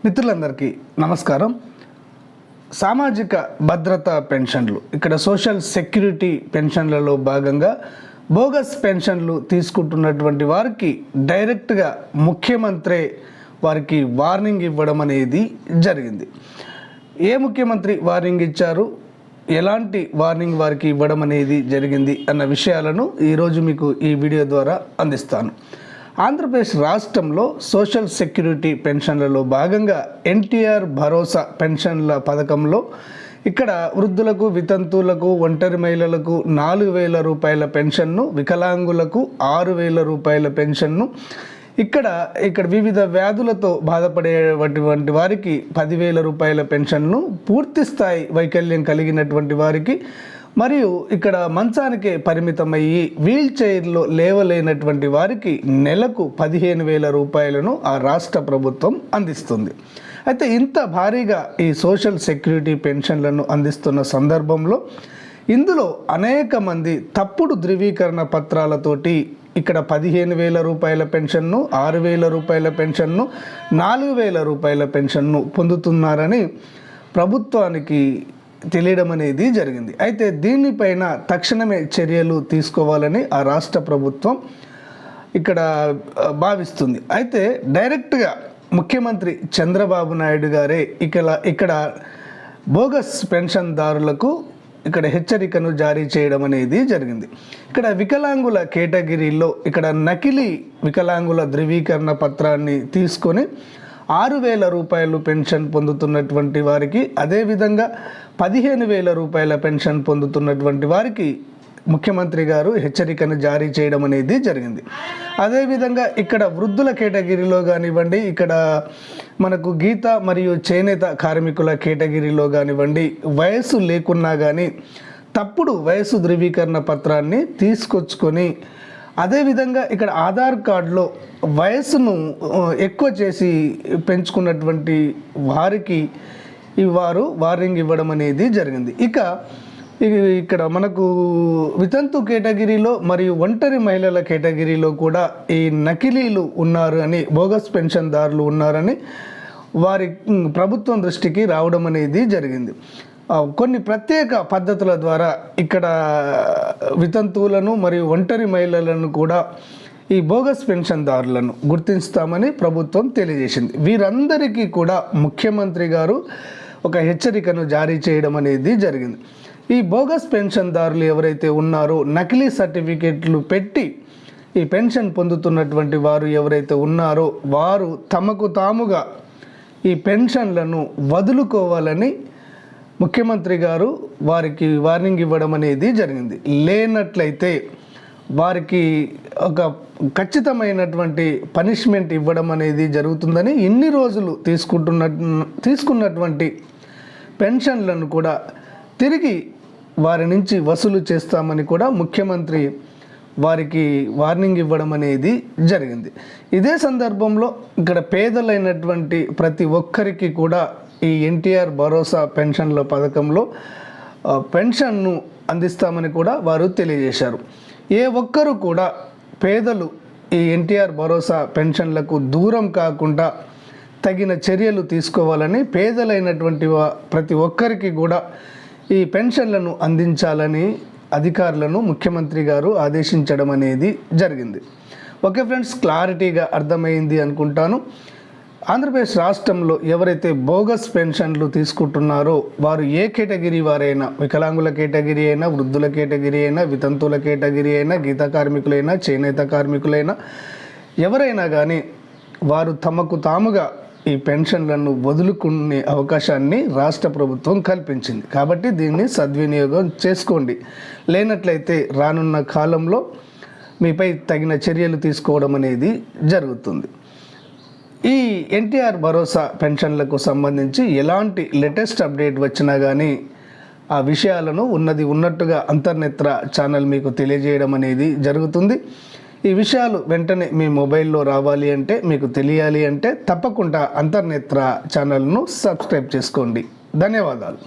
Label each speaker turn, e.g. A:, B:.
A: మిత్రులందరికీ నమస్కారం. సామాజిక భద్రత పెన్షన్లు, ఇక్కడ సోషల్ సెక్యూరిటీ పెన్షన్లలో భాగంగా బోగస్ పెన్షన్లు తీసుకుంటున్నటువంటి వారికి డైరెక్ట్గా ముఖ్యమంత్రి వారికి వార్నింగ్ ఇవ్వడం అనేది జరిగింది. ఏ ముఖ్యమంత్రి వార్నింగ్ ఇచ్చారు, ఎలాంటి వార్నింగ్ వారికి ఇవ్వడం అనేది జరిగింది అన్న విషయాలను ఈరోజు మీకు ఈ వీడియో ద్వారా అందిస్తాను. ఆంధ్రప్రదేశ్ రాష్ట్రంలో సోషల్ సెక్యూరిటీ పెన్షన్లలో భాగంగా ఎన్టీఆర్ భరోసా పెన్షన్ల పథకంలో ఇక్కడ వృద్ధులకు, వితంతువులకు, ఒంటరి మహిళలకు 4,000 రూపాయల పెన్షన్ను, వికలాంగులకు 6,000 రూపాయల పెన్షన్ను, ఇక్కడ వివిధ వ్యాధులతో బాధపడేటువంటి వారికి 10,000 రూపాయల పెన్షన్ను, పూర్తి స్థాయి వైకల్యం కలిగినటువంటి వారికి మరియు ఇక్కడ మంచానికే పరిమితమయ్యి వీల్ చైర్లో లేవలేనటువంటి వారికి నెలకు 15,000 రూపాయలను ఆ రాష్ట్ర ప్రభుత్వం అందిస్తుంది. అయితే ఇంత భారీగా ఈ సోషల్ సెక్యూరిటీ పెన్షన్లను అందిస్తున్న సందర్భంలో ఇందులో అనేక మంది తప్పుడు ధృవీకరణ పత్రాలతోటి ఇక్కడ 15,000 రూపాయల పెన్షన్ను, 6,000 రూపాయల పెన్షన్ను, 4,000 రూపాయల పెన్షన్ను పొందుతున్నారని ప్రభుత్వానికి తెలియడం అనేది జరిగింది. అయితే దీనిపైన తక్షణమే చర్యలు తీసుకోవాలని ఆ రాష్ట్ర ప్రభుత్వం ఇక్కడ భావిస్తుంది. అయితే డైరెక్ట్గా ముఖ్యమంత్రి చంద్రబాబు నాయుడు గారే ఇక్కడ బోగస్ పెన్షన్దారులకు ఇక్కడ హెచ్చరికను జారీ చేయడం అనేది జరిగింది. ఇక్కడ వికలాంగుల కేటగిరీలో ఇక్కడ నకిలీ వికలాంగుల ధృవీకరణ పత్రాన్ని తీసుకొని 6,000 రూపాయలు పెన్షన్ పొందుతున్నటువంటి వారికి, అదేవిధంగా 15,000 రూపాయల పెన్షన్ పొందుతున్నటువంటి వారికి ముఖ్యమంత్రి గారు హెచ్చరికను జారీ చేయడం అనేది జరిగింది. అదేవిధంగా ఇక్కడ వృద్ధుల కేటగిరీలో కానివ్వండి, ఇక్కడ మనకు గీత మరియు చేనేత కార్మికుల కేటగిరీలో కానివ్వండి, వయసు లేకున్నా కానీ తప్పుడు వయసు ధృవీకరణ పత్రాన్ని తీసుకొచ్చుకొని, అదేవిధంగా ఇక్కడ ఆధార్ కార్డులో వయసును ఎక్కువ చేసి పెంచుకున్నటువంటి వారికి వారు వార్నింగ్ ఇవ్వడం అనేది జరిగింది. ఇక్కడ మనకు వితంతు కేటగిరీలో మరియు ఒంటరి మహిళల కేటగిరీలో కూడా ఈ నకిలీలు ఉన్నారు అని, బోగస్ పెన్షన్దారులు ఉన్నారని వారి ప్రభుత్వం దృష్టికి రావడం అనేది జరిగింది. కొన్ని ప్రత్యేక పద్ధతుల ద్వారా ఇక్కడ వితంతువులను మరియు ఒంటరి మహిళలను కూడా ఈ బోగస్ పెన్షన్దారులను గుర్తిస్తామని ప్రభుత్వం తెలియజేసింది. వీరందరికీ కూడా ముఖ్యమంత్రి గారు ఒక హెచ్చరికను జారీ చేయడం అనేది జరిగింది. ఈ బోగస్ పెన్షన్దారులు ఎవరైతే ఉన్నారో, నకిలీ సర్టిఫికెట్లు పెట్టి ఈ పెన్షన్ పొందుతున్నటువంటి వారు ఎవరైతే ఉన్నారో వారు తమకు తాముగా ఈ పెన్షన్లను వదులుకోవాలని ముఖ్యమంత్రి గారు వారికి వార్నింగ్ ఇవ్వడం అనేది జరిగింది. లేనట్లయితే వారికి ఒక ఖచ్చితమైనటువంటి పనిష్మెంట్ ఇవ్వడం అనేది జరుగుతుందని, ఇన్ని రోజులు తీసుకున్నటువంటి పెన్షన్లను కూడా తిరిగి వారి నుంచి వసూలు చేస్తామని కూడా ముఖ్యమంత్రి వారికి వార్నింగ్ ఇవ్వడం అనేది జరిగింది. ఇదే సందర్భంలో ఇక్కడ పేదలైనటువంటి ప్రతి ఒక్కరికి కూడా ఈ ఎన్టీఆర్ భరోసా పెన్షన్ల పథకంలో పెన్షన్ను అందిస్తామని కూడా వారు తెలియజేశారు. ఏ ఒక్కరు కూడా పేదలు ఈ ఎన్టీఆర్ భరోసా పెన్షన్లకు దూరం కాకుండా తగిన చర్యలు తీసుకోవాలని, పేదలైనటువంటి ప్రతి ఒక్కరికి కూడా ఈ పెన్షన్లను అందించాలని అధికారులను ముఖ్యమంత్రి గారు ఆదేశించడం అనేది జరిగింది. ఓకే ఫ్రెండ్స్, క్లారిటీగా అర్థమైంది అనుకుంటాను. ఆంధ్రప్రదేశ్ రాష్ట్రంలో ఎవరైతే బోగస్ పెన్షన్లు తీసుకుంటున్నారో వారు ఏ కేటగిరీ వారైనా, వికలాంగుల కేటగిరీ అయినా, వృద్ధుల కేటగిరీ అయినా, వితంతువుల కేటగిరీ అయినా, గీత కార్మికులైనా, చేనేత కార్మికులైనా, ఎవరైనా కానీ వారు తమకు తాముగా ఈ పెన్షన్లను వదులుకునే అవకాశాన్ని రాష్ట్ర ప్రభుత్వం కల్పించింది. కాబట్టి దీన్ని సద్వినియోగం చేసుకోండి. లేనట్లయితే రానున్న కాలంలో మీపై తగిన చర్యలు తీసుకోవడం అనేది జరుగుతుంది. ఈ ఎన్టీఆర్ భరోసా పెన్షన్లకు సంబంధించి ఎలాంటి లేటెస్ట్ అప్డేట్ వచ్చినా కానీ ఆ విషయాలను ఉన్నట్టుగా అంతర్నేత్ర ఛానల్ మీకు తెలియజేయడం అనేది జరుగుతుంది. ఈ విషయాలు వెంటనే మీ మొబైల్లో రావాలి అంటే, మీకు తెలియాలి అంటే తప్పకుండా అంతర్నేత్ర ఛానల్ను సబ్స్క్రైబ్ చేసుకోండి. ధన్యవాదాలు.